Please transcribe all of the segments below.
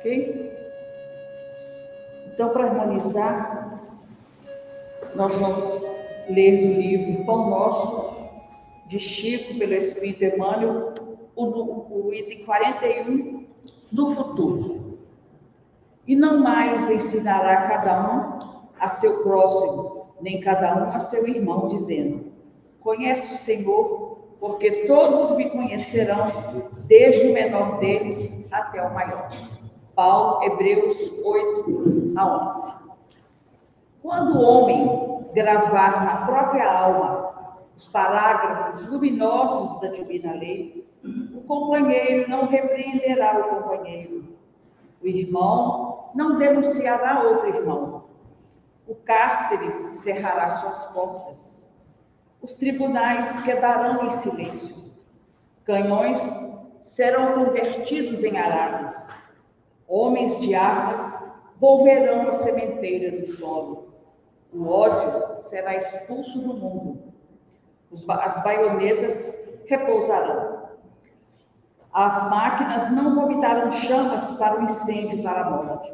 Ok? Então, para harmonizar, nós vamos ler do livro Pão Nosso, de Chico, pelo Espírito Emmanuel, o item 41, no futuro. E não mais ensinará cada um a seu próximo, nem cada um a seu irmão, dizendo: conhece o Senhor, porque todos me conhecerão, desde o menor deles até o maior. Paulo, Hebreus 8, a 11. Quando o homem gravar na própria alma os parágrafos luminosos da divina lei, o companheiro não repreenderá o companheiro, o irmão não denunciará outro irmão, o cárcere cerrará suas portas, os tribunais quedarão em silêncio, canhões serão convertidos em arados, homens de armas volverão a sementeira do solo, o ódio será expulso do mundo, as baionetas repousarão. As máquinas não vomitarão chamas para o incêndio e para a morte,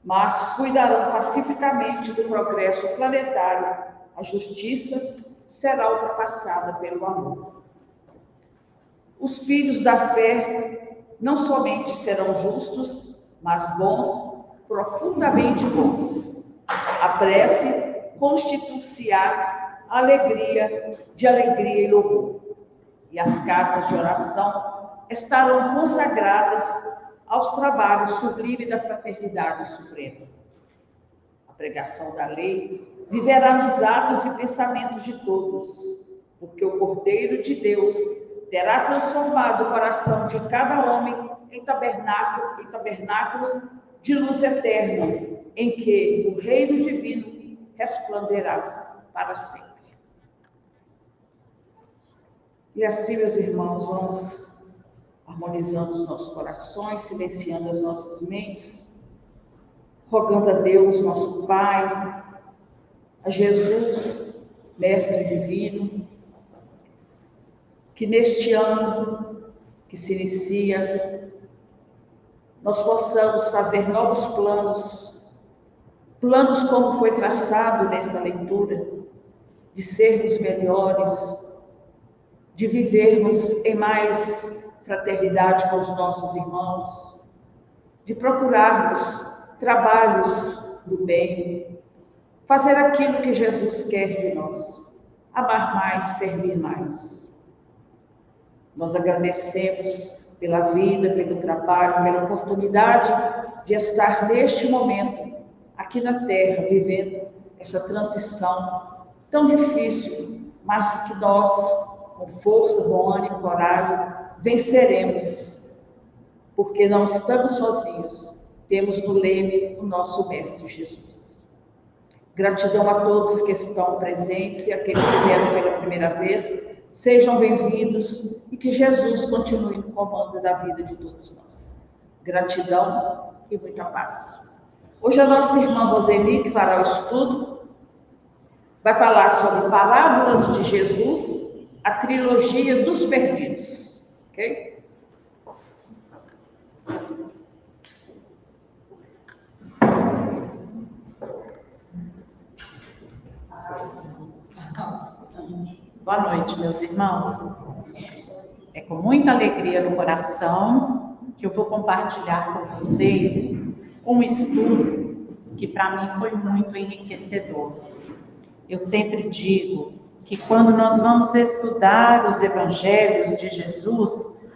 mas cuidarão pacificamente do progresso planetário. A justiça será ultrapassada pelo amor. Os filhos da fé não somente serão justos, mas bons, profundamente bons. A prece constitui-se-á alegria e louvor. E as casas de oração estarão consagradas aos trabalhos sublimes da fraternidade suprema. A pregação da lei viverá nos atos e pensamentos de todos, porque o Cordeiro de Deus terá transformado o coração de cada homem em tabernáculo de luz eterna, em que o reino divino resplandecerá para sempre. E assim, meus irmãos, vamos harmonizando os nossos corações, silenciando as nossas mentes, rogando a Deus, nosso Pai, a Jesus, Mestre Divino, que neste ano que se inicia, nós possamos fazer novos planos como foi traçado nesta leitura, de sermos melhores, de vivermos em mais fraternidade com os nossos irmãos, de procurarmos trabalhos do bem, fazer aquilo que Jesus quer de nós, amar mais, servir mais. Nós agradecemos pela vida, pelo trabalho, pela oportunidade de estar neste momento, aqui na Terra, vivendo essa transição tão difícil, mas que nós, com força, bom ânimo, coragem, venceremos, porque não estamos sozinhos, temos no leme o nosso Mestre Jesus. Gratidão a todos que estão presentes e aqueles que vieram pela primeira vez, sejam bem-vindos e que Jesus continue no comando da vida de todos nós. Gratidão e muita paz. Hoje a nossa irmã Roseli, que fará o estudo, vai falar sobre parábolas de Jesus, a trilogia dos perdidos, ok? Boa noite, meus irmãos. É com muita alegria no coração que eu vou compartilhar com vocês um estudo que para mim foi muito enriquecedor. Eu sempre digo que quando nós vamos estudar os evangelhos de Jesus,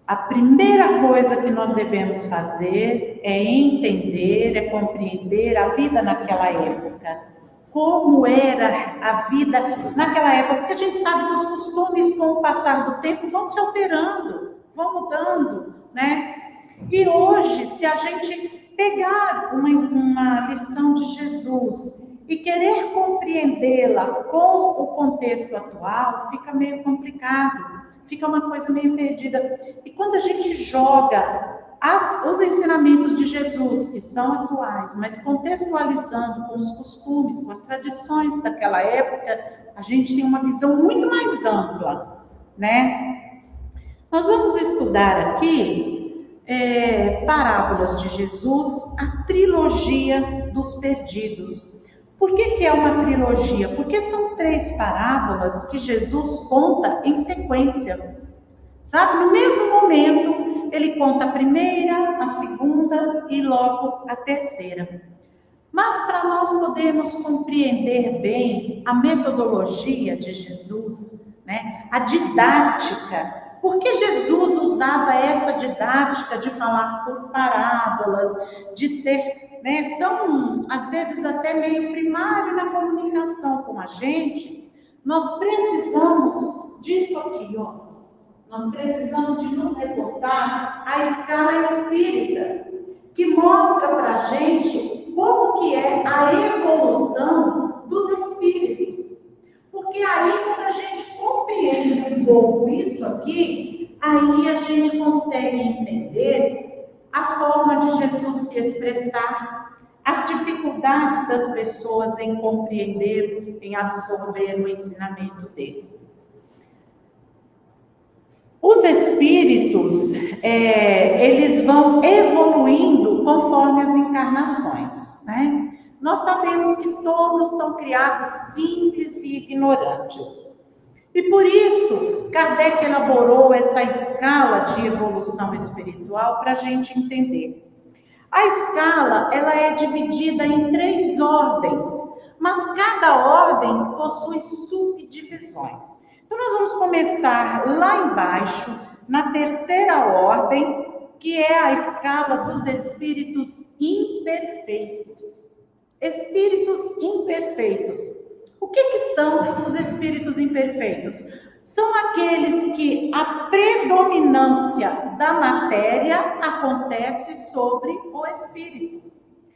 a primeira coisa que nós devemos fazer é entender, é compreender a vida naquela época. Como era a vida naquela época, porque a gente sabe que os costumes, com o passar do tempo, vão se alterando, vão mudando, né? E hoje, se a gente pegar uma lição de Jesus e querer compreendê-la com o contexto atual, fica meio complicado, fica uma coisa meio perdida. E quando a gente joga os ensinamentos de Jesus, que são atuais, mas contextualizando com os costumes, com as tradições daquela época, a gente tem uma visão muito mais ampla, né? Nós vamos estudar aqui parábolas de Jesus, a trilogia dos perdidos. Por que é uma trilogia? Porque são 3 parábolas que Jesus conta em sequência. Sabe? No mesmo momento, ele conta a primeira, a segunda e logo a terceira. Mas para nós podermos compreender bem a metodologia de Jesus, né? A didática, por que Jesus usava essa didática de falar por parábolas, de ser, né, tão, às vezes até meio primário na comunicação com a gente? Nós precisamos disso aqui, ó. Nós precisamos de nos reportar à escala espírita, que mostra para a gente como que é a evolução dos espíritos. Porque aí, quando a gente compreende um pouco isso aqui, aí a gente consegue entender a forma de Jesus se expressar, as dificuldades das pessoas em compreender, em absorver o ensinamento dele. Os espíritos, eles vão evoluindo conforme as encarnações, né? Nós sabemos que todos são criados simples e ignorantes. E por isso, Kardec elaborou essa escala de evolução espiritual para a gente entender. A escala, ela é dividida em 3 ordens, mas cada ordem possui subdivisões. Então, nós vamos começar lá embaixo, na 3ª ordem, que é a escala dos espíritos imperfeitos. Espíritos imperfeitos. O que são os espíritos imperfeitos? São aqueles que a predominância da matéria acontece sobre o espírito.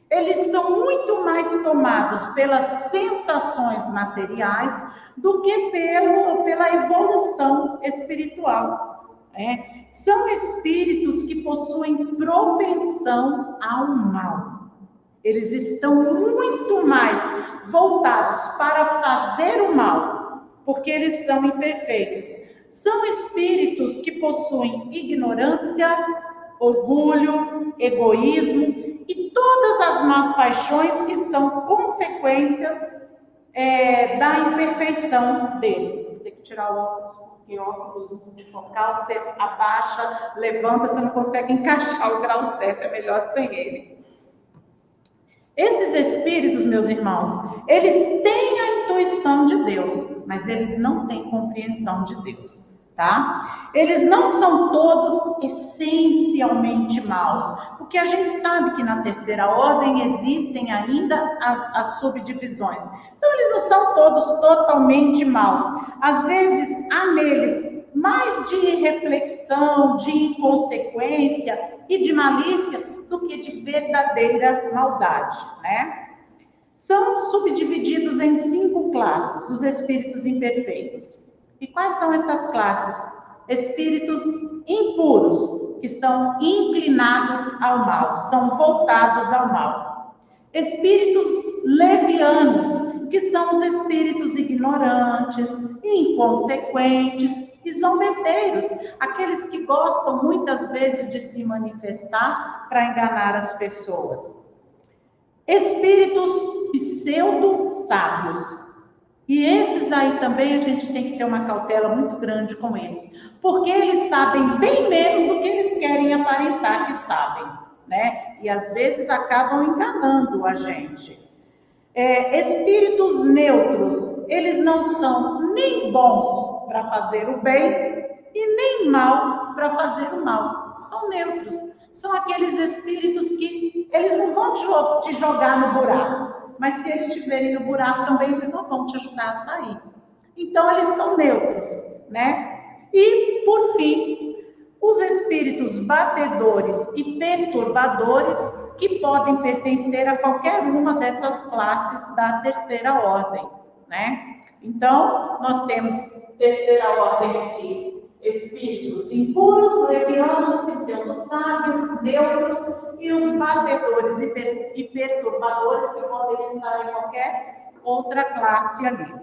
Eles são muito mais tomados pelas sensações materiais do que pela evolução espiritual. São espíritos que possuem propensão ao mal. Eles estão muito mais voltados para fazer o mal, porque eles são imperfeitos. São espíritos que possuem ignorância, orgulho, egoísmo e todas as más paixões que são consequências da imperfeição deles. Tem que tirar o óculos, porque óculos multifocal, você abaixa, levanta, você não consegue encaixar o grau certo, é melhor sem ele. Esses espíritos, meus irmãos, eles têm a intuição de Deus, mas eles não têm compreensão de Deus, tá? Eles não são todos essencialmente maus, porque a gente sabe que na 3ª ordem existem ainda as subdivisões. Então, eles não são todos totalmente maus. Às vezes, há neles mais de reflexão, de inconsequência e de malícia do que de verdadeira maldade, né? São subdivididos em 5 classes, os espíritos imperfeitos. E quais são essas classes? Espíritos impuros, que são inclinados ao mal, são voltados ao mal. Espíritos levianos, que são os espíritos ignorantes, inconsequentes e zombeteiros, aqueles que gostam muitas vezes de se manifestar para enganar as pessoas. Espíritos pseudo-sábios. E esses aí também a gente tem que ter uma cautela muito grande com eles, porque eles sabem bem menos do que eles querem aparentar que sabem, né? E às vezes acabam enganando a gente. Espíritos neutros, eles não são nem bons para fazer o bem e nem mal para fazer o mal. São neutros, são aqueles espíritos que eles não vão te jogar no buraco, mas se eles estiverem no buraco também eles não vão te ajudar a sair. Então eles são neutros, né? E por fim, os espíritos batedores e perturbadores, que podem pertencer a qualquer uma dessas classes da 3ª ordem, né? Então, nós temos 3ª ordem aqui, espíritos impuros, levianos, pseudo-sábios, neutros, e os batedores e perturbadores, que podem estar em qualquer outra classe ali.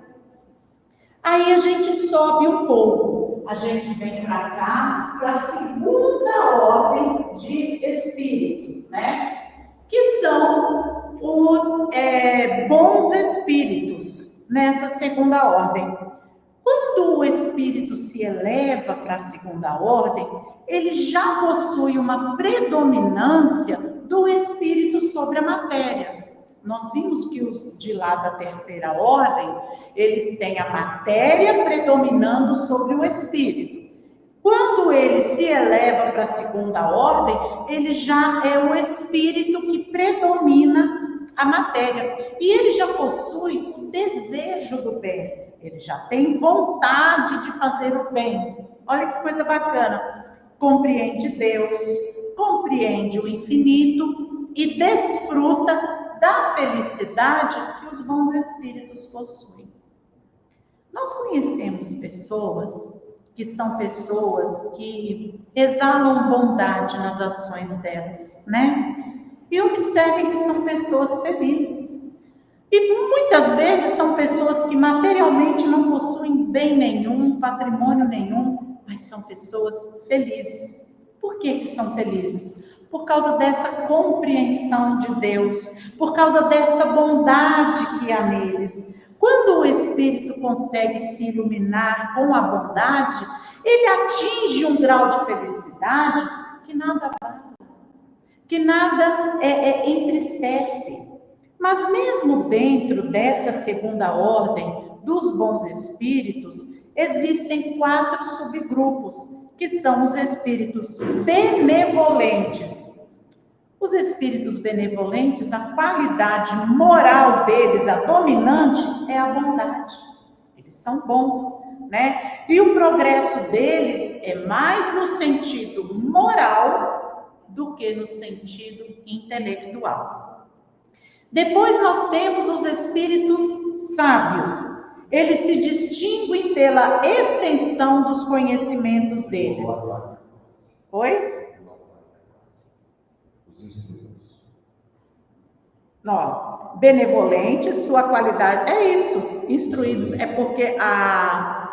Aí a gente sobe um pouco. a gente vem para cá, para a segunda ordem de espíritos, né? Que são os bons espíritos, nessa segunda ordem. Quando o espírito se eleva para a segunda ordem, ele já possui uma predominância do espírito sobre a matéria. Nós vimos que os de lá da terceira ordem, eles têm a matéria predominando sobre o espírito. Quando ele se eleva para a segunda ordem, ele já é o espírito que predomina a matéria. E ele já possui o desejo do bem. Ele já tem vontade de fazer o bem. Olha que coisa bacana. Compreende Deus, compreende o infinito e desfruta da felicidade que os bons espíritos possuem. Nós conhecemos pessoas que são pessoas que exalam bondade nas ações delas, né? E observem que são pessoas felizes. E muitas vezes são pessoas que materialmente não possuem bem nenhum, patrimônio nenhum, mas são pessoas felizes. Por que são felizes? Por causa dessa compreensão de Deus, por causa dessa bondade que há neles. Quando o espírito consegue se iluminar com a bondade, ele atinge um grau de felicidade que nada vale, que nada entristece. Mas mesmo dentro dessa segunda ordem dos bons espíritos, existem 4 subgrupos, que são os espíritos benevolentes. Os espíritos benevolentes, a qualidade moral deles, a dominante, é a bondade. Eles são bons, né? E o progresso deles é mais no sentido moral do que no sentido intelectual. Depois nós temos os espíritos sábios. Eles se distinguem pela extensão dos conhecimentos deles. Oi? Não, benevolentes, sua qualidade, é isso, instruídos, é porque a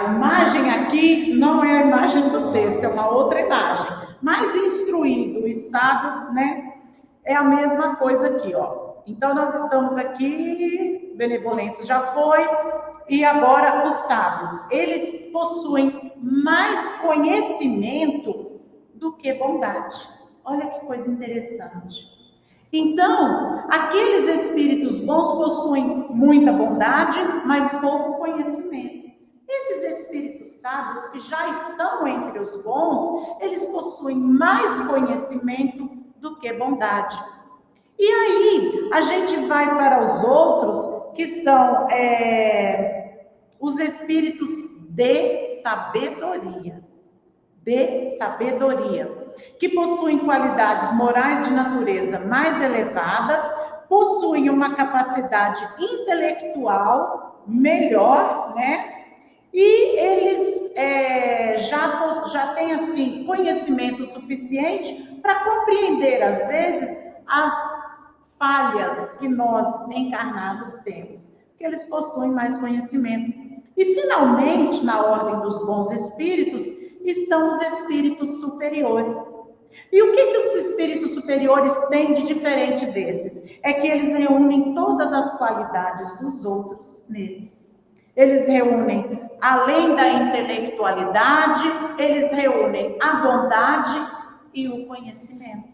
imagem aqui não é a imagem do texto, é uma outra imagem, mas instruído e sábio, né, é a mesma coisa aqui, ó. Então nós estamos aqui, benevolentes já foi, e agora os sábios, eles possuem mais conhecimento do que bondade. Olha que coisa interessante. Então, aqueles espíritos bons possuem muita bondade, mas pouco conhecimento. Esses espíritos sábios que já estão entre os bons, eles possuem mais conhecimento do que bondade. E aí, a gente vai para os outros, que são os espíritos de sabedoria. Que possuem qualidades morais de natureza mais elevada, possuem uma capacidade intelectual melhor, né? E eles já têm, assim, conhecimento suficiente para compreender, às vezes, as falhas que nós encarnados temos, porque eles possuem mais conhecimento. E, finalmente, na ordem dos bons espíritos, estão os espíritos superiores. E o que os espíritos superiores têm de diferente desses? É que eles reúnem todas as qualidades dos outros neles. Eles reúnem, além da intelectualidade, eles reúnem a bondade e o conhecimento.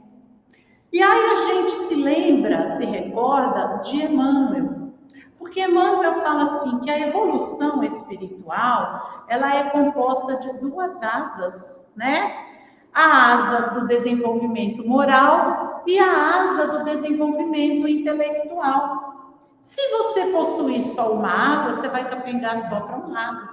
E aí a gente se recorda de Emmanuel. Porque Emmanuel fala assim, que a evolução espiritual, ela é composta de 2 asas, né? A asa do desenvolvimento moral e a asa do desenvolvimento intelectual. Se você possuir só uma asa, você vai capengar só para um lado.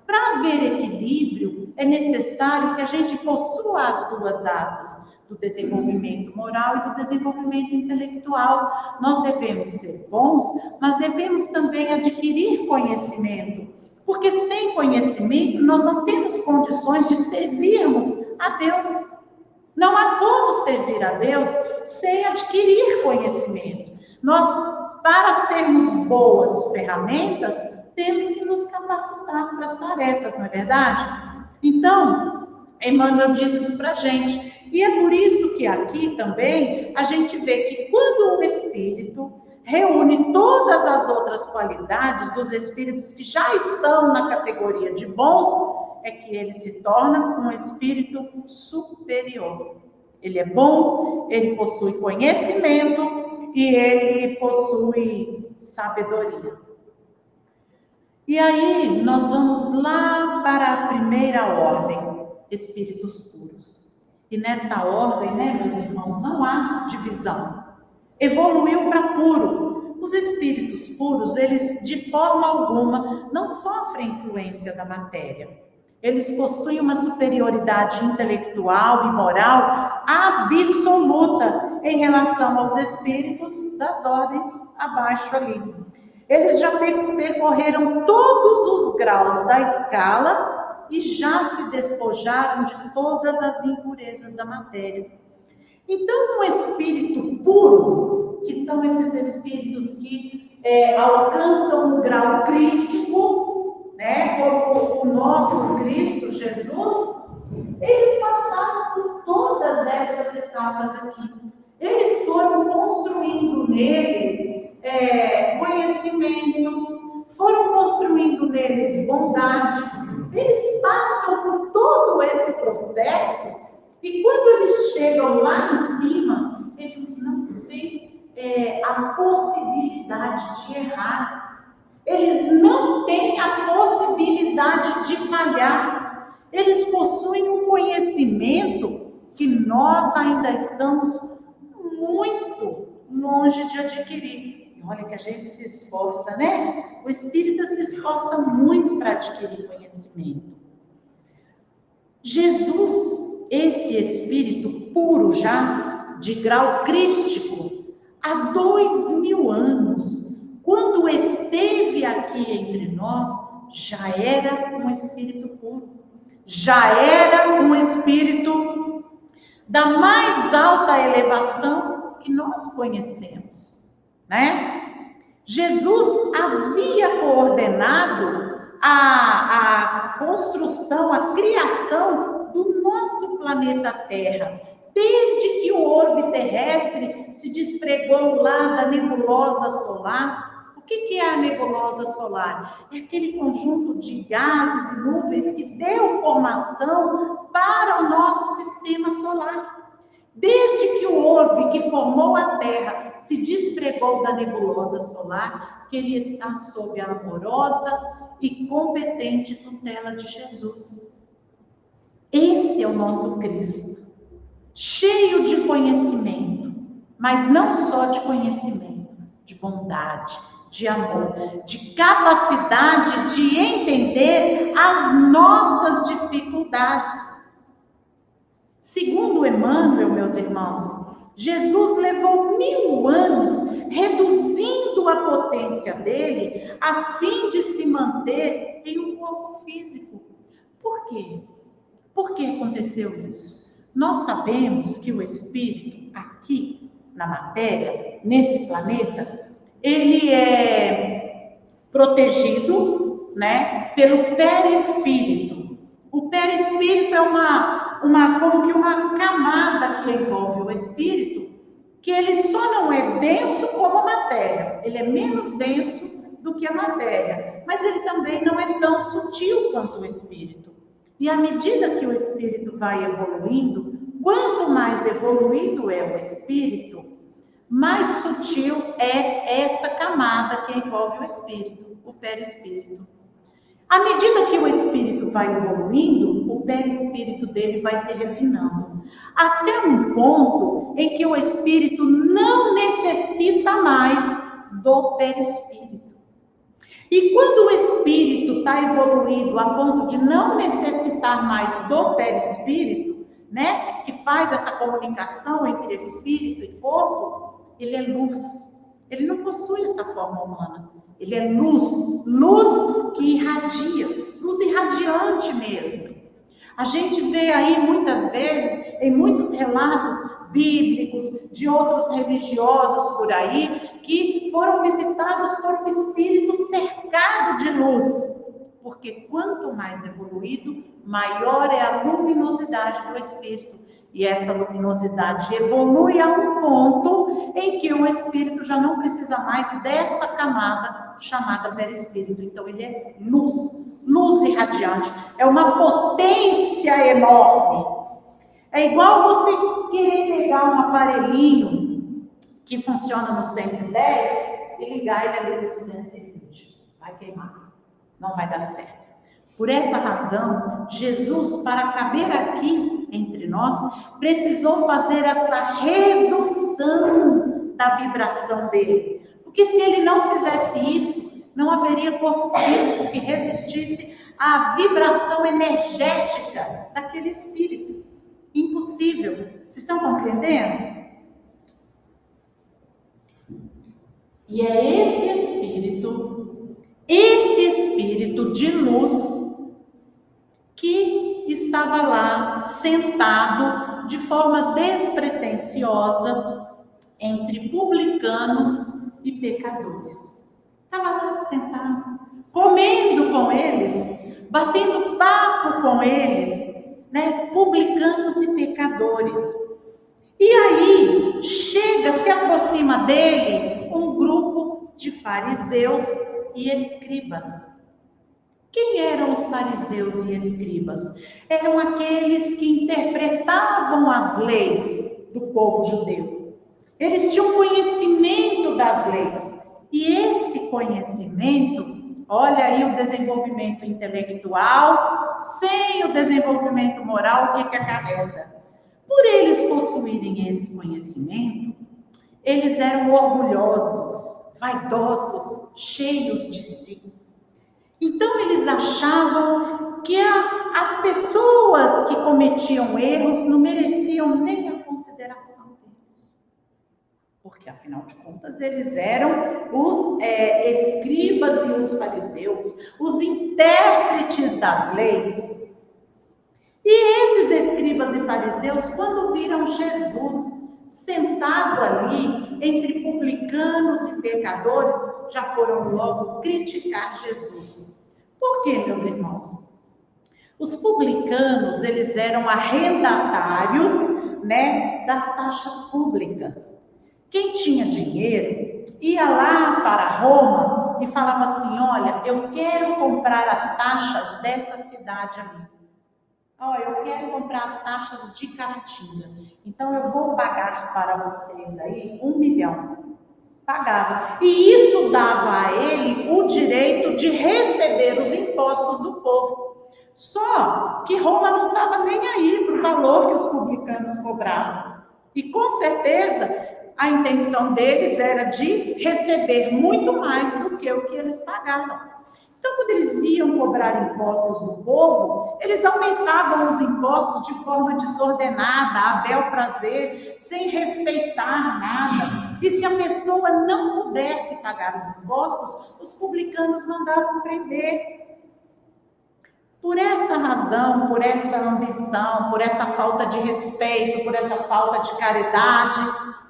Para haver equilíbrio, é necessário que a gente possua as 2 asas, do desenvolvimento moral e do desenvolvimento intelectual. Nós devemos ser bons, mas devemos também adquirir conhecimento, porque sem conhecimento nós não temos condições de servirmos a Deus. Não há como servir a Deus sem adquirir conhecimento. Nós, para sermos boas ferramentas, temos que nos capacitar para as tarefas, não é verdade? Então, Emmanuel diz isso para a gente. E é por isso que aqui também a gente vê que quando o Espírito reúne todas as outras qualidades dos espíritos que já estão na categoria de bons, é que ele se torna um espírito superior. Ele é bom, ele possui conhecimento e ele possui sabedoria. E aí nós vamos lá para a primeira ordem, espíritos puros. E nessa ordem, né, meus irmãos, não há divisão. Evoluiu para puro. Os espíritos puros, eles de forma alguma não sofrem influência da matéria. Eles possuem uma superioridade intelectual e moral absoluta em relação aos espíritos das ordens abaixo ali. Eles já percorreram todos os graus da escala e já se despojaram de todas as impurezas da matéria. Então, um espírito puro, que são esses espíritos que alcançam um grau crístico, né, como o nosso Cristo Jesus, eles passaram por todas essas etapas aqui. Eles foram construindo neles conhecimento, foram construindo neles bondade. Eles passam por todo esse processo e quando eles chegam lá em cima, eles não têm a possibilidade de errar. Eles não têm a possibilidade de falhar. Eles possuem um conhecimento que nós ainda estamos muito longe de adquirir. Olha que a gente se esforça, né? O espírita se esforça muito para adquirir conhecimento. Jesus, esse espírito puro já, de grau crístico, há 2000 anos, quando esteve aqui entre nós, já era um espírito puro. Já era um espírito da mais alta elevação que nós conhecemos. Né? Jesus havia coordenado a construção, a criação do nosso planeta Terra, desde que o orbe terrestre se despregou lá da nebulosa solar. O que é a nebulosa solar? É aquele conjunto de gases e nuvens que deu formação para o nosso sistema solar. Desde que o orbe que formou a Terra se despregou da nebulosa solar, que ele está sob a amorosa e competente tutela de Jesus. Esse é o nosso Cristo, cheio de conhecimento, mas não só de conhecimento, de bondade, de amor, de capacidade de entender as nossas dificuldades. Segundo Emmanuel, meus irmãos, Jesus levou 1000 anos reduzindo a potência dele a fim de se manter em um corpo físico. Por quê? Por que aconteceu isso? Nós sabemos que o espírito aqui na matéria, nesse planeta, ele é protegido, né, pelo perispírito. O perispírito é como que uma camada que envolve o espírito, que ele só não é denso como a matéria, ele é menos denso do que a matéria, mas ele também não é tão sutil quanto o espírito. E à medida que o espírito vai evoluindo, quanto mais evoluído é o espírito, mais sutil é essa camada que envolve o espírito, o perispírito. À medida que o espírito vai evoluindo, o perispírito dele vai se refinando, até um ponto em que o espírito não necessita mais do perispírito. E quando o espírito está evoluído a ponto de não necessitar mais do perispírito, né, que faz essa comunicação entre espírito e corpo, ele é luz. Ele não possui essa forma humana. Ele é luz, luz que irradia, luz irradiante mesmo. A gente vê aí muitas vezes, em muitos relatos bíblicos, de outros religiosos por aí, que foram visitados por um espírito cercado de luz. Porque quanto mais evoluído, maior é a luminosidade do espírito. E essa luminosidade evolui a um ponto em que o espírito já não precisa mais dessa camada chamada perispírito. Então ele é luz, luz irradiante. É uma potência enorme. É igual você querer pegar um aparelhinho que funciona no 110 e ligar ele ali no 220. Vai queimar. Não vai dar certo. Por essa razão, Jesus, para caber aqui entre nós, precisou fazer essa redução da vibração dele. Porque se ele não fizesse isso, não haveria corpo físico que resistisse à vibração energética daquele espírito. Impossível. Vocês estão compreendendo? E é esse espírito de luz que estava lá sentado de forma despretensiosa entre publicanos e pecadores. Estava lá sentado, comendo com eles, batendo papo com eles, né? Publicanos e pecadores. E aí chega, se aproxima dele um grupo de fariseus e escribas. Quem eram os fariseus e escribas? Eram aqueles que interpretavam as leis do povo judeu. Eles tinham conhecimento das leis. E esse conhecimento, olha aí o desenvolvimento intelectual, sem o desenvolvimento moral, o que acarreta? Por eles possuírem esse conhecimento, eles eram orgulhosos, vaidosos, cheios de si. Então eles achavam que as pessoas que cometiam erros não mereciam nem a consideração deles. Porque afinal de contas eles eram os escribas e os fariseus, os intérpretes das leis. E esses escribas e fariseus, quando viram Jesus sentado ali entre publicanos e pecadores, já foram logo criticar Jesus. Por quê, meus irmãos? Os publicanos, eles eram arrendatários, né, das taxas públicas. Quem tinha dinheiro ia lá para Roma e falava assim: olha, eu quero comprar as taxas dessa cidade ali. Eu quero comprar as taxas de Caratinga, então eu vou pagar para vocês aí 1 milhão. Pagava. E isso dava a ele o direito de receber os impostos do povo. Só que Roma não estava nem aí para o valor que os publicanos cobravam. E com certeza a intenção deles era de receber muito mais do que o que eles pagavam. Então, quando eles iam cobrar impostos do povo, eles aumentavam os impostos de forma desordenada, a bel prazer, sem respeitar nada. E se a pessoa não pudesse pagar os impostos, os publicanos mandavam prender. Por essa razão, por essa ambição, por essa falta de respeito, por essa falta de caridade,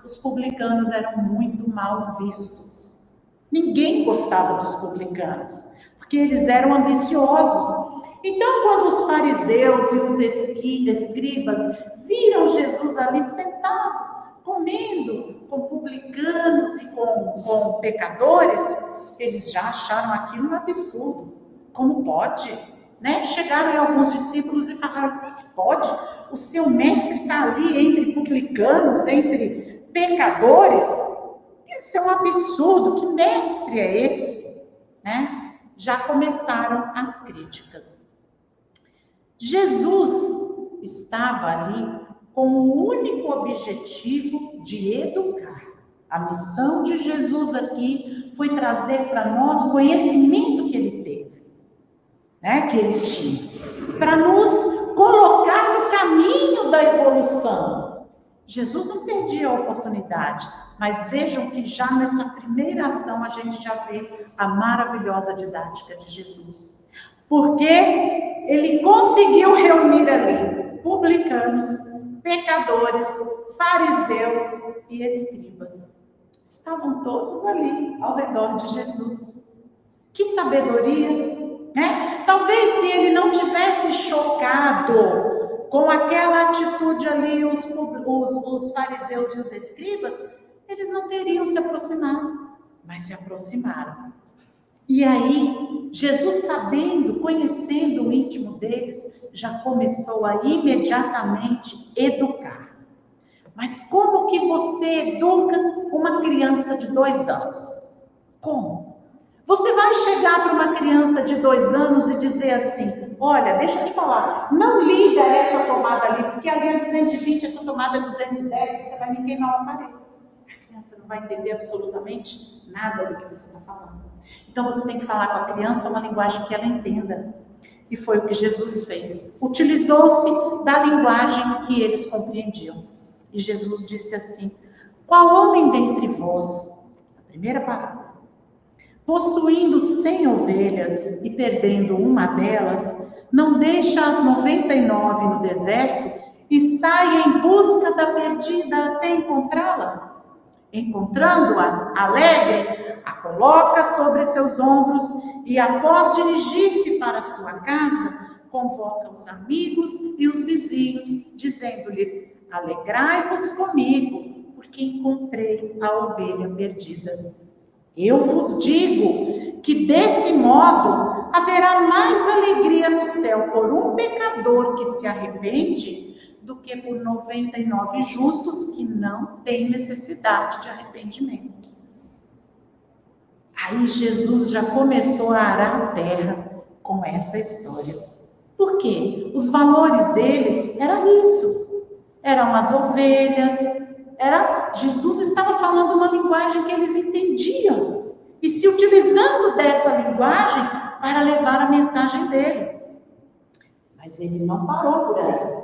os publicanos eram muito mal vistos. Ninguém gostava dos publicanos, porque eles eram ambiciosos. Então, quando os fariseus e os escribas viram Jesus ali sentado, comendo com publicanos e com pecadores, eles já acharam aquilo um absurdo. Como pode? Né? Chegaram em alguns discípulos e falaram: como é que pode? O seu mestre está ali entre publicanos, entre pecadores? Isso é um absurdo. Que mestre é esse? Né? Já começaram as críticas. Jesus estava ali com o único objetivo de educar. A missão de Jesus aqui foi trazer para nós o conhecimento que ele teve, né, que ele tinha, para nos colocar no caminho da evolução. Jesus não perdia a oportunidade, mas vejam que já nessa primeira ação a gente já vê a maravilhosa didática de Jesus. Porque ele conseguiu reunir ali publicanos, pecadores, fariseus e escribas. estavam todos ali, ao redor de Jesus. Que sabedoria, né? Talvez se ele não tivesse chocado com aquela atitude ali, os fariseus e os escribas, eles não teriam se aproximado, mas se aproximaram. E aí, Jesus, sabendo, conhecendo o íntimo deles, já começou a imediatamente educar. Mas como que você educa uma criança de 2 anos? Como? Você vai chegar para uma criança de 2 anos e dizer assim, olha, deixa eu te falar, não liga essa tomada ali, porque ali é 220, essa tomada é 210, você vai me queimar o aparelho. A criança não vai entender absolutamente nada do que você está falando. Então você tem que falar com a criança uma linguagem que ela entenda. E foi o que Jesus fez. Utilizou-se da linguagem que eles compreendiam. E Jesus disse assim, qual homem dentre vós, a primeira parábola, possuindo 100 ovelhas e perdendo uma delas, não deixa as 99 no deserto e sai em busca da perdida até encontrá-la? Encontrando-a, alegre, a coloca sobre seus ombros e, após dirigir-se para sua casa, convoca os amigos e os vizinhos, dizendo-lhes, alegrai-vos comigo, porque encontrei a ovelha perdida. Eu vos digo que desse modo haverá mais alegria no céu por um pecador que se arrepende do que por 99 justos que não têm necessidade de arrependimento. Aí Jesus já começou a arar a terra com essa história. Por quê? Os valores deles eram isso. Eram as ovelhas. Jesus estava falando uma linguagem que eles entendiam. E se utilizando dessa linguagem para levar a mensagem dele. Mas ele não parou por aí.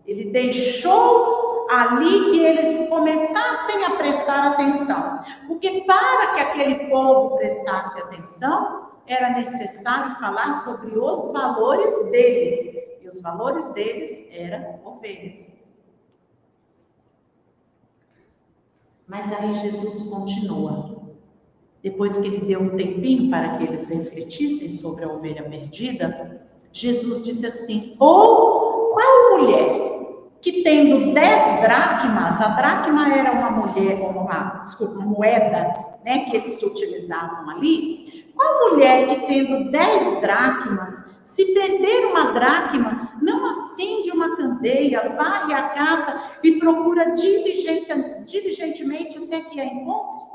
Ele deixou ali que eles começassem a prestar atenção. Porque para que aquele povo prestasse atenção, era necessário falar sobre os valores deles. E os valores deles eram ovelhas. Mas aí Jesus continua. Depois que ele deu um tempinho para que eles refletissem sobre a ovelha perdida, Jesus disse assim, ou qual mulher que tendo 10 dracmas, a dracma era uma moeda, né, que eles se utilizavam ali, qual mulher que tendo 10 dracmas, se perder uma dracma, não acende uma candeia, varre a casa e procura diligentemente até que a encontre?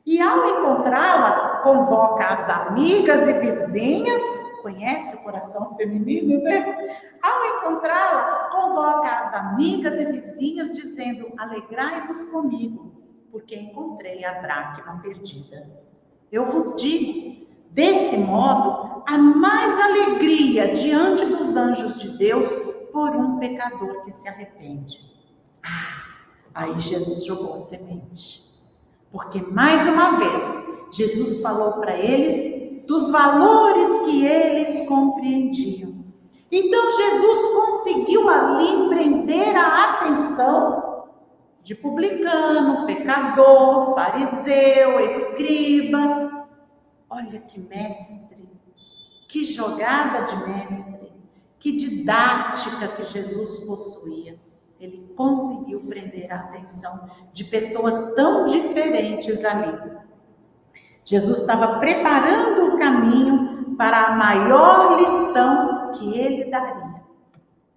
E ao encontrá-la, convoca as amigas e vizinhas, conhece o coração feminino, né? Ao encontrá-la, convoca as amigas e vizinhas, dizendo, alegrai-vos comigo, porque encontrei a dracma perdida. Eu vos digo, desse modo, há mais alegria diante dos anjos de Deus por um pecador que se arrepende. Aí Jesus jogou a semente. Porque, mais uma vez, Jesus falou para eles dos valores que eles compreendiam. Então, Jesus conseguiu ali prender a atenção de publicano, pecador, fariseu, escriba. Olha que mestre, que jogada de mestre, que didática que Jesus possuía. Ele conseguiu prender a atenção de pessoas tão diferentes ali. Jesus estava preparando o caminho para a maior lição que ele daria.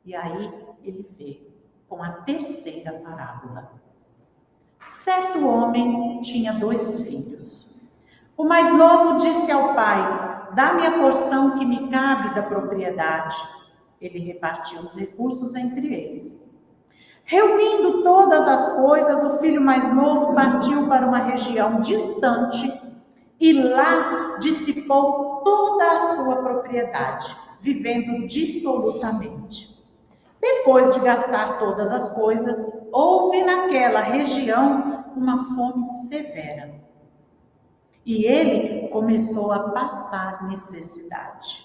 E aí ele veio com a terceira parábola. Certo homem tinha 2 filhos. O mais novo disse ao pai, dá-me a porção que me cabe da propriedade. Ele repartiu os recursos entre eles. Reunindo todas as coisas, o filho mais novo partiu para uma região distante e lá dissipou toda a sua propriedade, vivendo dissolutamente. Depois de gastar todas as coisas, houve naquela região uma fome severa. E ele começou a passar necessidade.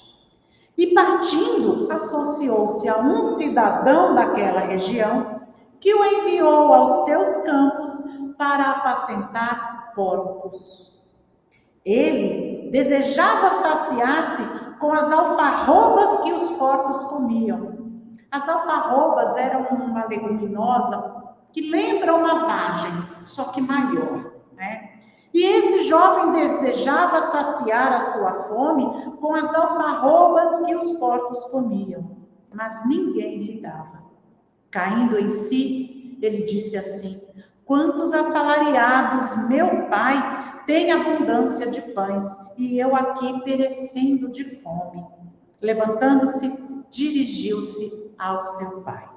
E partindo, associou-se a um cidadão daquela região, que o enviou aos seus campos para apacentar porcos. Ele desejava saciar-se com as alfarrobas que os porcos comiam. As alfarrobas eram uma leguminosa que lembra uma vagem, só que maior, né? E esse jovem desejava saciar a sua fome com as alfarrobas que os porcos comiam, mas ninguém lhe dava. Caindo em si, ele disse assim: quantos assalariados meu pai tem abundância de pães, e eu aqui perecendo de fome. Levantando-se, dirigiu-se ao seu pai.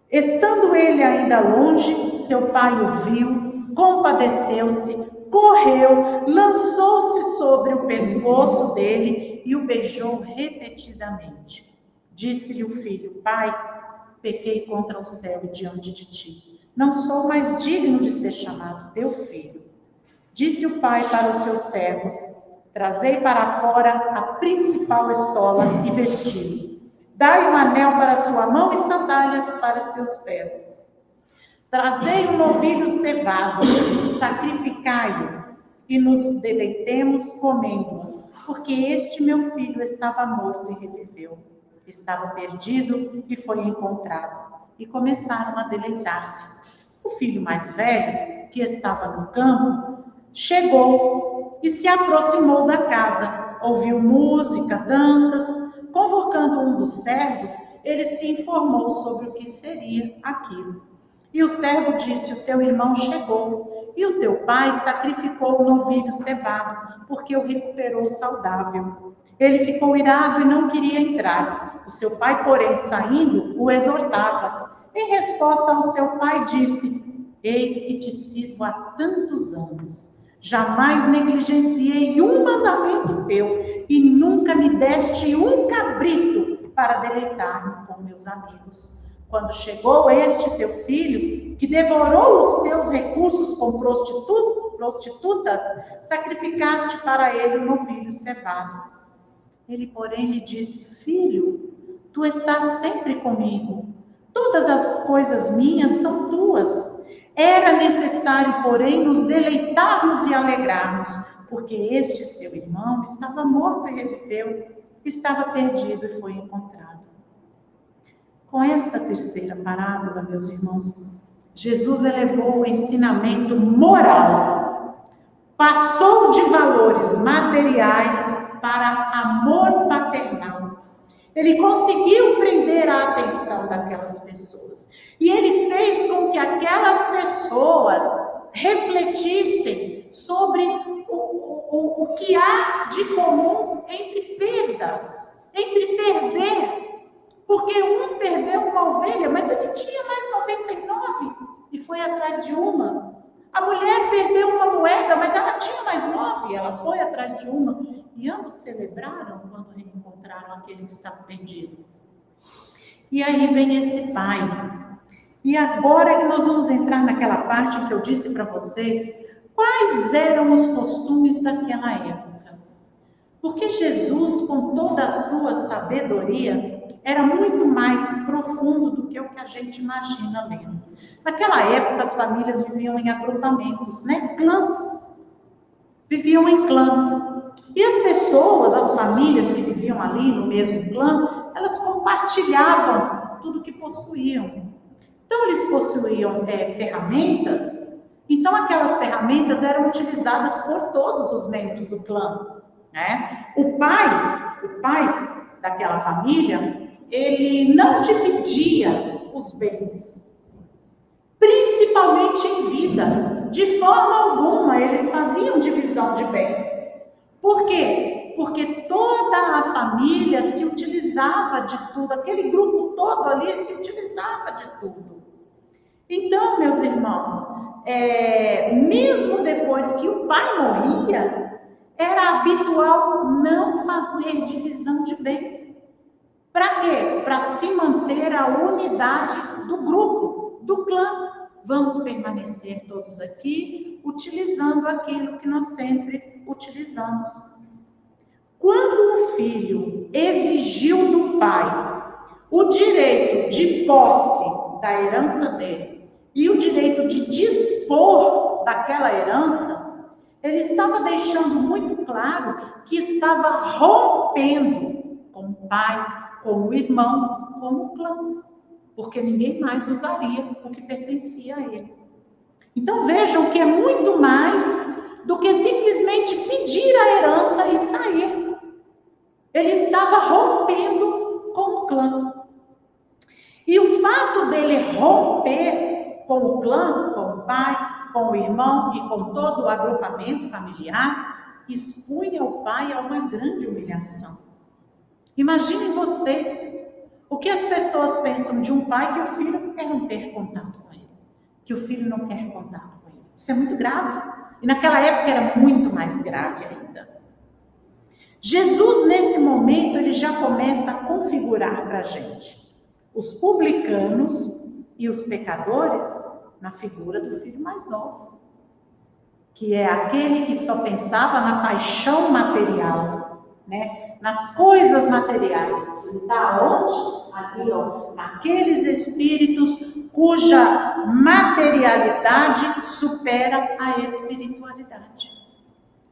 Estando ele ainda longe, seu pai o viu, compadeceu-se, correu, lançou-se sobre o pescoço dele e o beijou repetidamente. Disse-lhe o filho: pai, pequei contra o céu e diante de ti. Não sou mais digno de ser chamado teu filho. Disse o pai para os seus servos: trazei para fora a principal estola e vesti-lo. Dai um anel para sua mão e sandálias para seus pés. Trazei um novilho cevado, sacrificai-o, e nos deleitemos comendo-o, porque este meu filho estava morto e reviveu, estava perdido e foi encontrado. E começaram a deleitar-se. O filho mais velho, que estava no campo, chegou e se aproximou da casa, ouviu música, danças. Convocando um dos servos, ele se informou sobre o que seria aquilo. E o servo disse: o teu irmão chegou, e o teu pai sacrificou o novilho cevado, porque o recuperou saudável. Ele ficou irado e não queria entrar. O seu pai, porém, saindo, o exortava. Em resposta ao seu pai, disse: eis que te sirvo há tantos anos. Jamais negligenciei um mandamento teu, e nunca me deste um cabrito para deleitar-me com meus amigos. Quando chegou este teu filho, que devorou os teus recursos com prostitutas, sacrificaste para ele um novilho cevado. Ele, porém, lhe disse: filho, tu estás sempre comigo. Todas as coisas minhas são tuas. Era necessário, porém, nos deleitarmos e alegrarmos, porque este seu irmão estava morto e reviveu, estava perdido e foi encontrado. Com esta terceira parábola, meus irmãos, Jesus elevou o ensinamento moral, passou de valores materiais para amor paternal. Ele conseguiu prender a atenção daquelas pessoas. E ele fez com que aquelas pessoas refletissem sobre o que há de comum entre perdas, entre perder. Porque um perdeu uma ovelha, mas ele tinha mais 99 e foi atrás de uma. A mulher perdeu uma moeda, mas ela tinha mais 9, ela foi atrás de uma. E ambos celebraram quando reencontraram aquele que estava perdido. E aí vem esse pai. E agora que nós vamos entrar naquela parte que eu disse para vocês, quais eram os costumes daquela época? Porque Jesus, com toda a sua sabedoria, era muito mais profundo do que o que a gente imagina lendo. Naquela época, as famílias viviam em agrupamentos, né? Clãs. Viviam em clãs. E as pessoas, as famílias que viviam ali no mesmo clã, elas compartilhavam tudo que possuíam. Então, eles possuíam ferramentas, então aquelas ferramentas eram utilizadas por todos os membros do clã, né? O pai daquela família, ele não dividia os bens, principalmente em vida. De forma alguma, eles faziam divisão de bens. Por quê? Porque toda a família se utilizava de tudo, aquele grupo todo ali se utilizava de tudo. Então, meus irmãos, mesmo depois que o pai morria, era habitual não fazer divisão de bens. Para quê? Para se manter a unidade do grupo, do clã. Vamos permanecer todos aqui, utilizando aquilo que nós sempre utilizamos. Quando o filho exigiu do pai o direito de posse da herança dele, e o direito de dispor daquela herança, ele estava deixando muito claro que estava rompendo com o pai, com o irmão, com o clã, porque ninguém mais usaria o que pertencia a ele. Então vejam que é muito mais do que simplesmente pedir a herança e sair. Ele estava rompendo com o clã. E o fato dele romper com o clã, com o pai, com o irmão e com todo o agrupamento familiar, expunha o pai a uma grande humilhação. Imaginem vocês o que as pessoas pensam de um pai que o filho não quer romper contato com ele, que o filho não quer contato com ele. Isso é muito grave. E naquela época era muito mais grave ainda. Jesus, nesse momento, ele já começa a configurar para a gente os publicanos e os pecadores na figura do filho mais novo, que é aquele que só pensava na paixão material, né? Nas coisas materiais. Ele está onde? Ali, ó, naqueles espíritos cuja materialidade supera a espiritualidade.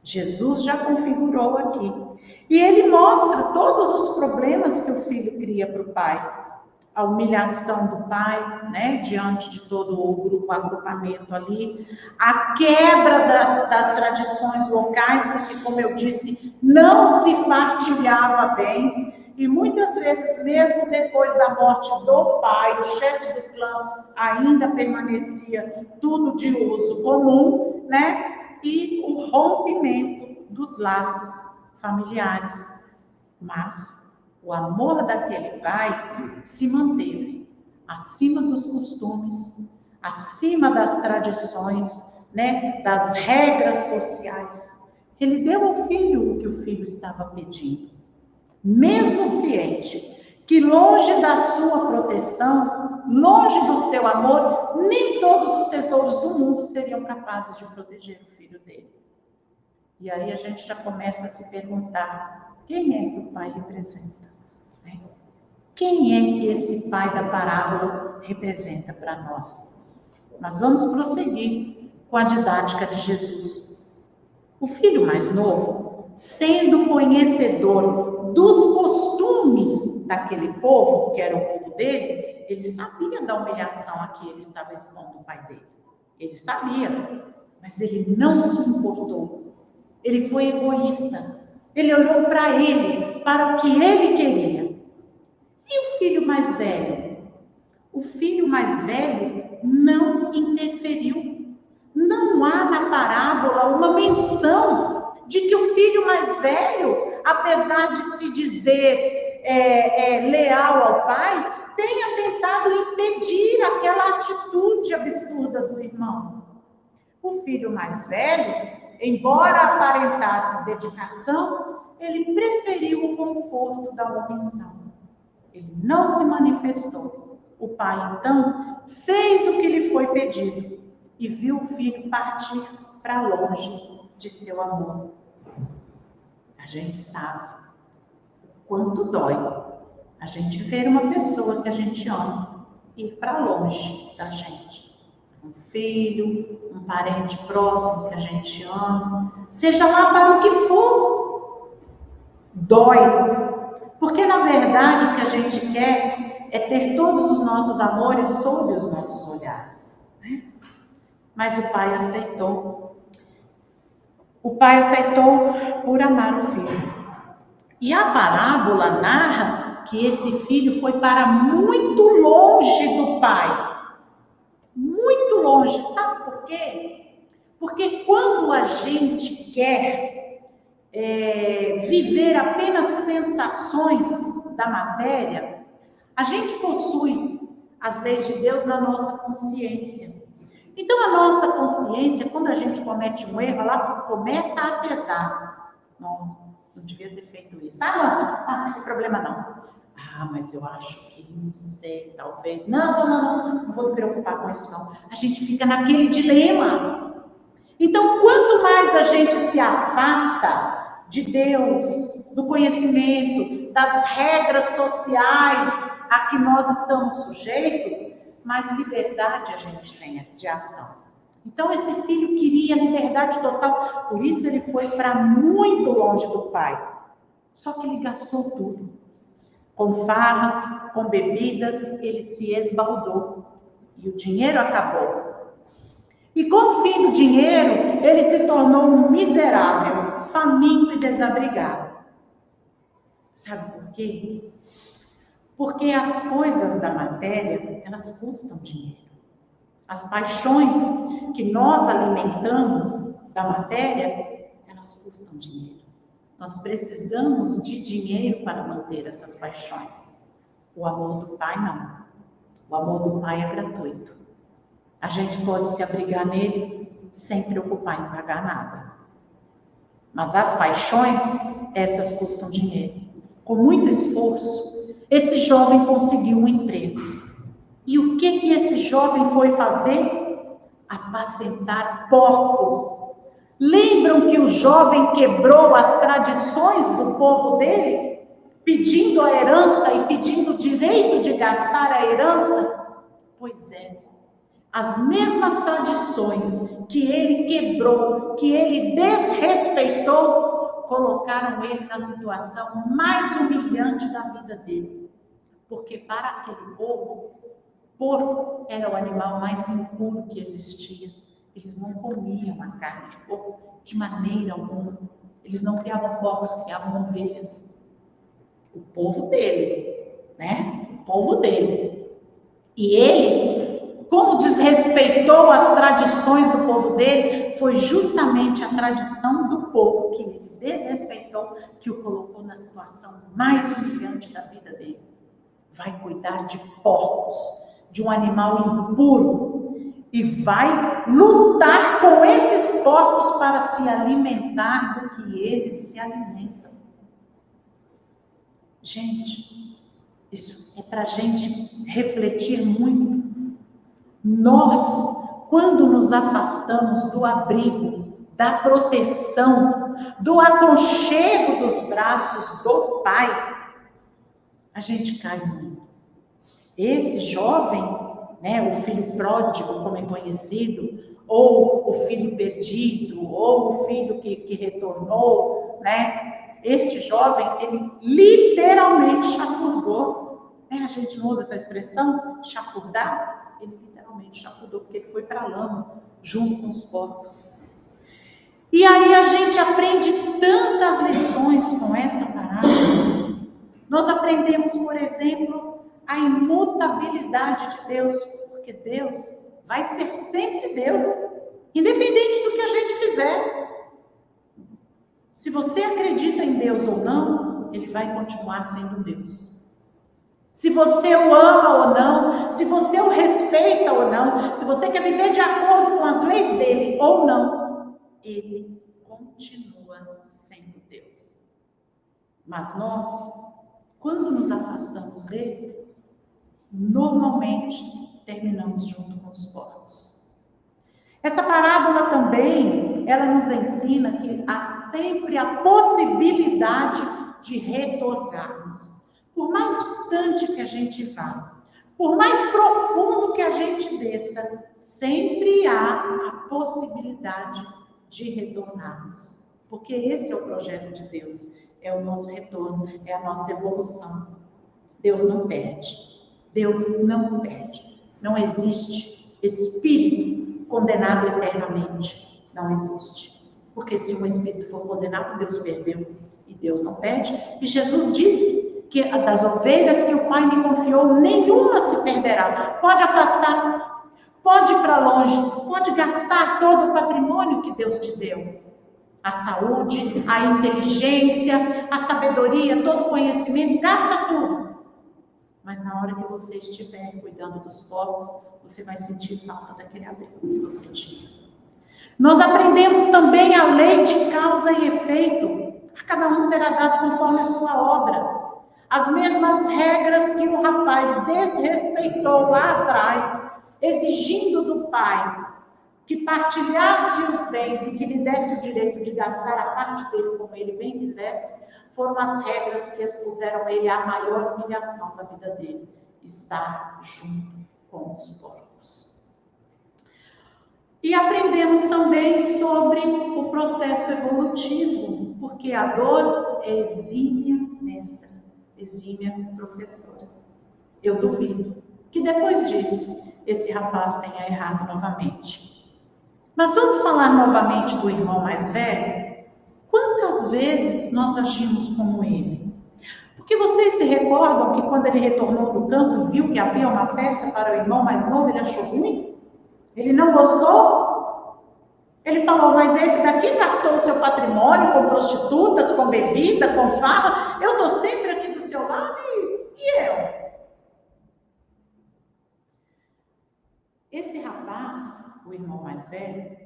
Jesus já configurou aqui. E ele mostra todos os problemas que o filho cria para o pai. A humilhação do pai, né, diante de todo o agrupamento ali, a quebra das tradições locais, porque, como eu disse, não se partilhava bens, e muitas vezes, mesmo depois da morte do pai, do chefe do clã, ainda permanecia tudo de uso comum, né, e o rompimento dos laços familiares. Mas o amor daquele pai se manteve acima dos costumes, acima das tradições, né, das regras sociais. Ele deu ao filho o que o filho estava pedindo, mesmo ciente que longe da sua proteção, longe do seu amor, nem todos os tesouros do mundo seriam capazes de proteger o filho dele. E aí a gente já começa a se perguntar: quem é que o pai representa? Quem é que esse pai da parábola representa para nós? Mas vamos prosseguir com a didática de Jesus. O filho mais novo, sendo conhecedor dos costumes daquele povo, que era o povo dele, ele sabia da humilhação a que ele estava expondo o pai dele. Ele sabia, mas ele não se importou. Ele foi egoísta. Ele olhou para ele, para o que ele queria. E o filho mais velho? O filho mais velho não interferiu. Não há na parábola uma menção de que o filho mais velho, apesar de se dizer leal ao pai, tenha tentado impedir aquela atitude absurda do irmão. O filho mais velho, embora aparentasse dedicação, ele preferiu o conforto da omissão. Ele não se manifestou. O pai, então, fez o que lhe foi pedido e viu o filho partir para longe de seu amor. A gente sabe o quanto dói a gente ver uma pessoa que a gente ama ir para longe da gente. Um filho, um parente próximo que a gente ama, seja lá para o que for, dói. Porque, na verdade, o que a gente quer é ter todos os nossos amores sob os nossos olhares, né? Mas o pai aceitou. O pai aceitou por amar o filho. E a parábola narra que esse filho foi para muito longe do pai. Muito longe. Sabe por quê? Porque quando a gente quer viver apenas sensações da matéria, a gente possui as leis de Deus na nossa consciência. Então, a nossa consciência, quando a gente comete um erro, ela começa a pesar. Não devia ter feito isso. Não tem problema não. Mas eu acho que, não sei, talvez. Não vou me preocupar com isso não. A gente fica naquele dilema. Então, quanto mais a gente se afasta de Deus, do conhecimento, das regras sociais a que nós estamos sujeitos, mais liberdade a gente tem de ação. Então esse filho queria liberdade total, por isso ele foi para muito longe do pai. Só que ele gastou tudo. Com farras, com bebidas, ele se esbaldou e o dinheiro acabou. E com o fim do dinheiro, ele se tornou um miserável, faminto e desabrigado. Sabe por quê? Porque as coisas da matéria, elas custam dinheiro. As paixões que nós alimentamos da matéria, elas custam dinheiro. Nós precisamos de dinheiro para manter essas paixões. O amor do Pai não. O amor do Pai é gratuito. A gente pode se abrigar nele sem preocupar em pagar nada. Mas as paixões, essas custam dinheiro. Com muito esforço, esse jovem conseguiu um emprego. E o que esse jovem foi fazer? Apacentar porcos. Lembram que o jovem quebrou as tradições do povo dele? Pedindo a herança e pedindo o direito de gastar a herança? Pois é. As mesmas tradições que ele quebrou, que ele desrespeitou, colocaram ele na situação mais humilhante da vida dele. Porque para aquele povo, porco era o animal mais impuro que existia. Eles não comiam a carne de porco de maneira alguma. Eles não criavam porcos, criavam ovelhas. O povo dele, né? O povo dele. E ele, como desrespeitou as tradições do povo dele, foi justamente a tradição do povo que ele desrespeitou, que o colocou na situação mais humilhante da vida dele. Vai cuidar de porcos, de um animal impuro, e vai lutar com esses porcos para se alimentar do que eles se alimentam. Gente, isso é para a gente refletir muito. Nós, quando nos afastamos do abrigo, da proteção, do aconchego dos braços do Pai, a gente cai muito. Esse jovem, né, o filho pródigo, como é conhecido, ou o filho perdido, ou o filho que retornou, né? Este jovem, ele literalmente chafurdou. Né? A gente não usa essa expressão, chafurdar? Ele literalmente chafurdou, porque ele foi para a lama, junto com os porcos. E aí a gente aprende tantas lições com essa parábola. Nós aprendemos, por exemplo, a imutabilidade de Deus, porque Deus vai ser sempre Deus, independente do que a gente fizer. Se você acredita em Deus ou não, Ele vai continuar sendo Deus. Se você o ama ou não, se você o respeita ou não, se você quer viver de acordo com as leis dele ou não, Ele continua sendo Deus. Mas nós, quando nos afastamos dele, normalmente terminamos junto com os porcos. Essa parábola também, ela nos ensina que há sempre a possibilidade de retornarmos. Por mais distante que a gente vá, por mais profundo que a gente desça, sempre há a possibilidade de retornarmos. Porque esse é o projeto de Deus, é o nosso retorno, é a nossa evolução. Deus não perde. Deus não perde. Não existe espírito condenado eternamente. Não existe. Porque se um espírito for condenado, Deus perdeu. E Deus não perde. E Jesus disse que das ovelhas que o Pai me confiou, nenhuma se perderá. Pode afastar, pode ir para longe, pode gastar todo o patrimônio que Deus te deu. A saúde, a inteligência, a sabedoria, todo o conhecimento, gasta tudo. Mas na hora que você estiver cuidando dos povos, você vai sentir falta daquele abrigo que você tinha. Nós aprendemos também a lei de causa e efeito. A cada um será dado conforme a sua obra. As mesmas regras que o rapaz desrespeitou lá atrás, exigindo do pai que partilhasse os bens e que lhe desse o direito de gastar a parte dele como ele bem quisesse, foram as regras que expuseram ele à maior humilhação da vida dele, estar junto com os porcos. E aprendemos também sobre o processo evolutivo, porque a dor é exímia mestra, exímia professora. Eu duvido que depois disso esse rapaz tenha errado novamente. Mas vamos falar novamente do irmão mais velho? Quantas vezes nós agimos como ele? Porque vocês se recordam que quando ele retornou do campo e viu que havia uma festa para o irmão mais novo, ele achou ruim? Ele não gostou? Ele falou, mas esse daqui gastou o seu patrimônio com prostitutas, com bebida, com farra. Eu estou sempre aqui do seu lado e eu? Esse rapaz, o irmão mais velho,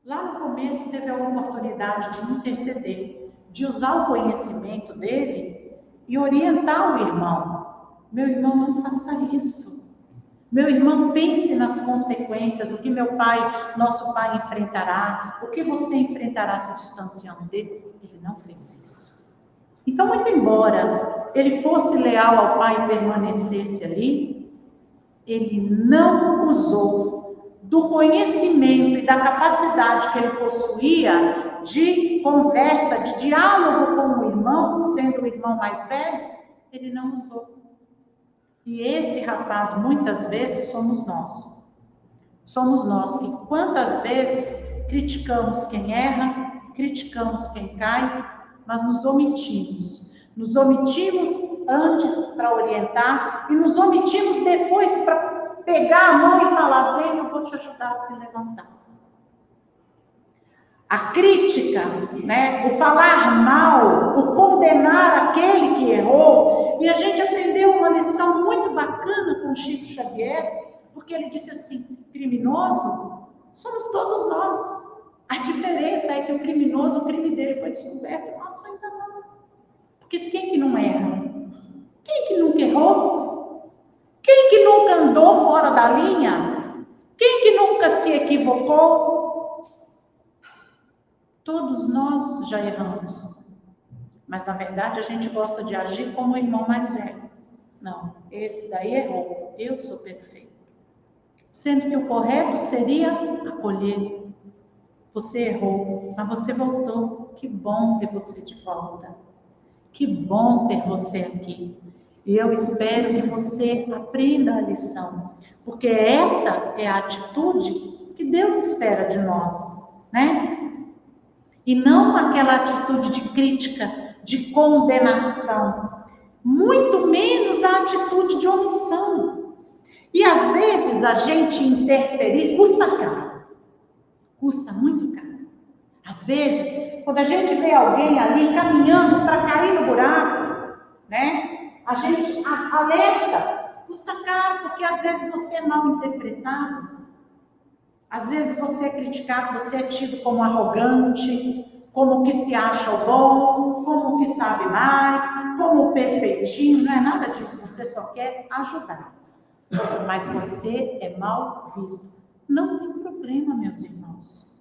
lá no começo teve a oportunidade de interceder, de usar o conhecimento dele e orientar o irmão. Meu irmão, não faça isso. Meu irmão, pense nas consequências, o que meu pai, nosso pai enfrentará, o que você enfrentará se distanciando dele. Ele não fez isso. Então, muito embora ele fosse leal ao pai e permanecesse ali, ele não usou do conhecimento e da capacidade que ele possuía de conversa, de diálogo com o irmão, sendo o irmão mais velho, ele não usou. E esse rapaz, muitas vezes, somos nós. Somos nós que, quantas vezes, criticamos quem erra, criticamos quem cai, mas nos omitimos. Nos omitimos antes para orientar e nos omitimos depois para pegar a mão e falar, vem, eu vou te ajudar a se levantar. A crítica, né? O falar mal, o condenar aquele que errou. E a gente aprendeu uma lição muito bacana com Chico Xavier, porque ele disse assim, criminoso somos todos nós. A diferença é que o criminoso, o crime dele foi descoberto, o nosso ainda não. Porque quem que não erra? Quem que nunca errou? Quem que nunca andou fora da linha? Quem que nunca se equivocou? Todos nós já erramos. Mas, na verdade, a gente gosta de agir como o irmão mais velho. Não, esse daí errou. Eu sou perfeito. Sendo que o correto seria acolher. Você errou, mas você voltou. Que bom ter você de volta. Que bom ter você aqui. E eu espero que você aprenda a lição. Porque essa é a atitude que Deus espera de nós, né? E não aquela atitude de crítica, de condenação. Muito menos a atitude de omissão. E às vezes a gente interferir custa caro. Custa muito caro. Às vezes, quando a gente vê alguém ali caminhando para cair no buraco, né? A gente alerta. Custa caro, porque às vezes você é mal interpretado. Às vezes você é criticado, você é tido como arrogante, como que se acha o bom, como que sabe mais, como o perfeitinho. Não é nada disso, você só quer ajudar. Mas você é mal visto. Não tem problema, meus irmãos.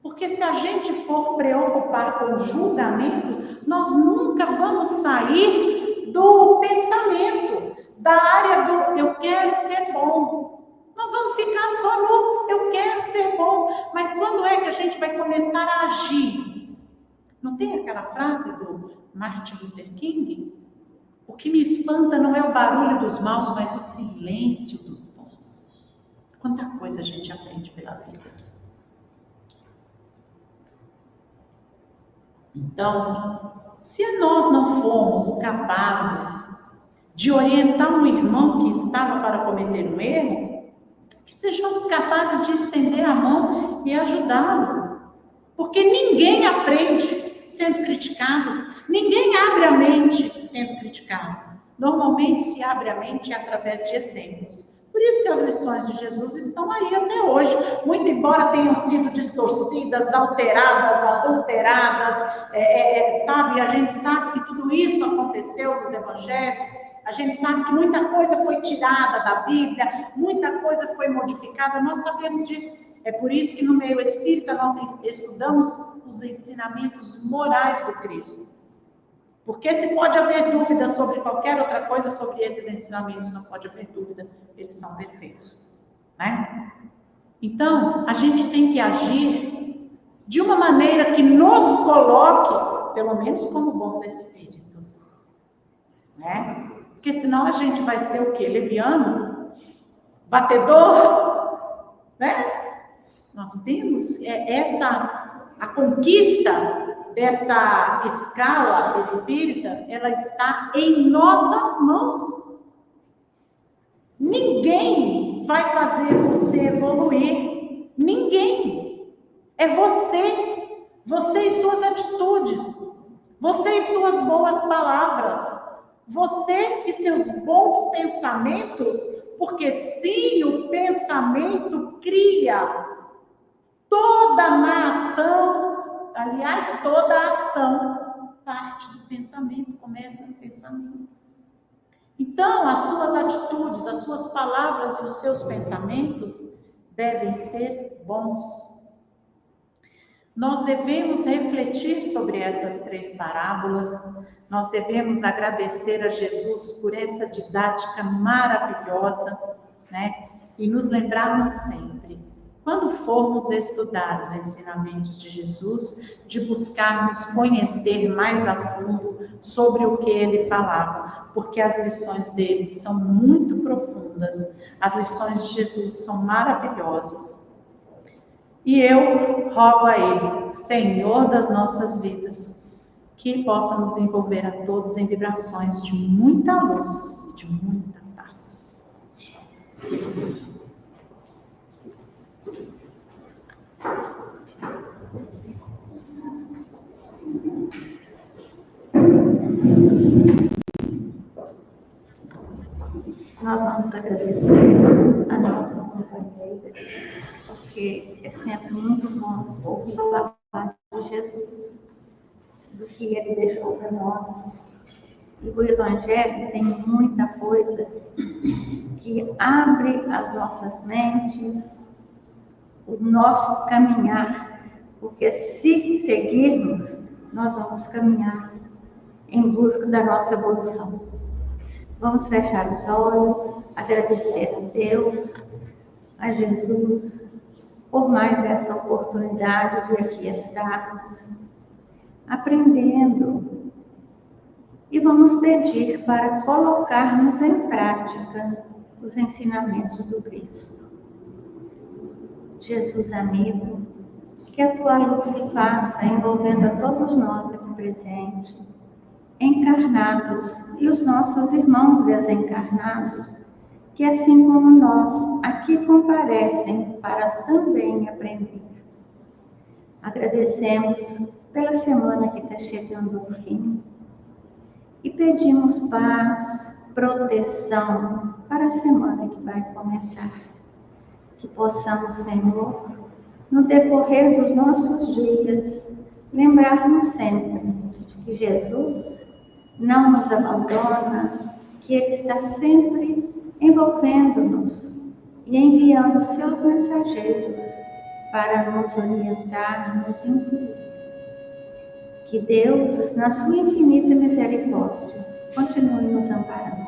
Porque se a gente for preocupar com o julgamento, nós nunca vamos sair do pensamento, da área do eu quero ser bom. Nós vamos ficar só no eu quero ser bom. Mas quando é que a gente vai começar a agir? Não tem aquela frase do Martin Luther King? O que me espanta não é o barulho dos maus, mas o silêncio dos bons. Quanta coisa a gente aprende pela vida. Então, se nós não formos capazes de orientar um irmão que estava para cometer um erro, que sejamos capazes de estender a mão e ajudá-lo. Porque ninguém aprende sendo criticado. Ninguém abre a mente sendo criticado. Normalmente se abre a mente através de exemplos. Por isso que as lições de Jesus estão aí até hoje. Muito embora tenham sido distorcidas, alteradas, adulteradas, sabe? A gente sabe que tudo isso aconteceu nos evangelhos. A gente sabe que muita coisa foi tirada da Bíblia, muita coisa foi modificada, nós sabemos disso. É por isso que no meio espírita nós estudamos os ensinamentos morais do Cristo. Porque se pode haver dúvida sobre qualquer outra coisa, sobre esses ensinamentos não pode haver dúvida, eles são perfeitos, né? Então, a gente tem que agir de uma maneira que nos coloque, pelo menos como bons espíritos, né? Porque senão a gente vai ser o quê? Leviano? Batedor? Né? Nós temos a conquista dessa escala espírita, ela está em nossas mãos. Ninguém vai fazer você evoluir. Ninguém. É você. Você e suas atitudes. Você e suas boas palavras. Você e seus bons pensamentos. Porque sim, o pensamento cria. Toda má ação, aliás, toda ação parte do pensamento, começa no pensamento. Então, as suas atitudes, as suas palavras e os seus pensamentos devem ser bons. Nós devemos refletir sobre essas 3 parábolas, nós devemos agradecer a Jesus por essa didática maravilhosa, né? E nos lembrarmos sempre, quando formos estudar os ensinamentos de Jesus, de buscarmos conhecer mais a fundo sobre o que ele falava, porque as lições dele são muito profundas, as lições de Jesus são maravilhosas. E eu rogo a ele, Senhor das nossas vidas, que possa nos envolver a todos em vibrações de muita luz e de muita paz. Nós vamos agradecer a nossa companheira, porque é sempre muito bom ouvir falar de Jesus, do que ele deixou para nós. E o Evangelho tem muita coisa que abre as nossas mentes, o nosso caminhar, porque se seguirmos, nós vamos caminhar em busca da nossa evolução. Vamos fechar os olhos, agradecer a Deus, a Jesus, por mais essa oportunidade de aqui estarmos, aprendendo. E vamos pedir para colocarmos em prática os ensinamentos do Cristo. Jesus amigo, que a tua luz se faça envolvendo a todos nós aqui presentes, encarnados e os nossos irmãos desencarnados, que assim como nós aqui comparecem para também aprender. Agradecemos pela semana que está chegando ao fim e pedimos paz, proteção para a semana que vai começar. Que possamos, Senhor, no decorrer dos nossos dias, lembrarmos sempre de que Jesus não nos abandona, que Ele está sempre envolvendo-nos e enviando seus mensageiros para nos orientar, nos incluir. Que Deus, na sua infinita misericórdia, continue nos amparando.